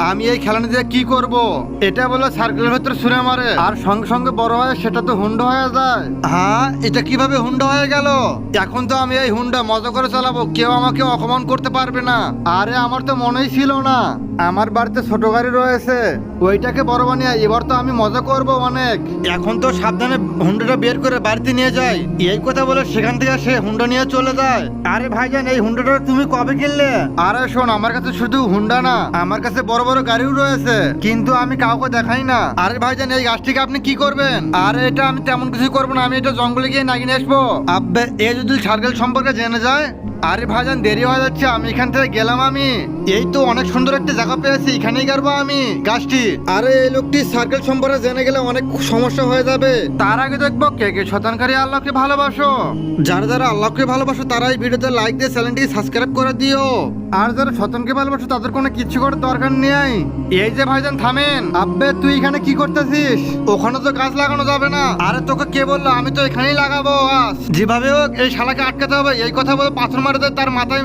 আমি এই খেলানি দিয়ে কি করব? এটা বলে সার্কেলের ভেতরে ছুঁড়ে মারে আর সঙ্গে সঙ্গে বড় হয় সেটা তো হুন্ডা হয়ে যায়। হ্যাঁ, এটা কিভাবে হুন্ডা হয়ে গেল? এখন তো আমি এই হুন্ডা মজা করে চালাবো, কেউ আমাকে অপমান করতে পারবে না। আরে আমার তো মনেই ছিল না, আমার বাড়িতে ছোট গাড়ি রয়েছে, ওইটাকে বড় বানিয়ে এবার তো আমি মজা করব অনেক। এখন তো সাবধানে হুন্ডাটা বের করে বাড়িতে নিয়ে যাই। এই কথা বলে সেখান থেকে সে হুন্ডা নিয়ে চলে যায়। আরে ভাইজান, এই হুন্ডাটা তুমি কবে কিনলে? আরে শোন, আমার কাছে শুধু হুন্ডা না, আমার কাছে বড় বড় গাড়িও রয়েছে, কিন্তু আমি কাউকে দেখাই না। আরে ভাইজান, এই গাছটিকে আপনি কি করবেন? আরে এটা আমি তেমন কিছু করবো না, আমি এটা জঙ্গলে গিয়ে নাগিয়ে নিয়ে আসবো। আব্বে, এ যদি সার্কেল সম্পর্কে জেনে যায়। আরে ভাইজান, দেরি হয়ে যাচ্ছে, আমি এখান থেকে গেলাম। আমি এই তো অনেক সুন্দর একটা জায়গা পেয়েছি, এখানেই গাড়বো আমি গাছটি। আরে এই লোকটি সার্কেল সম্পর্কে জেনে গেলে অনেক সমস্যা হয়ে যাবে। তার আগে দেখবো কে কে শতানকারী আল্লাহকে ভালোবাসো। যারা যারা আল্লাহকে ভালোবাসো তারা এই ভিডিওতে লাইক দিয়ে চ্যানেলটি সাবস্ক্রাইব করে দিও। আর যারা শতানকে ভালোবাসো তাদের কোনো কিছু করার দরকার নেই। এই যে ভাইজান থামেন। আব্বে, তুই এখানে কি করতেছিস? ওখানে তো গাছ লাগানো যাবে না। আরে তোকে কে বললো? আমি তো এখানেই লাগাবো গাছ। যেভাবে হোক এই শালাকে আটকাতে হবে। এই কথা বলে পাথর মারে দেয় তার মাথায়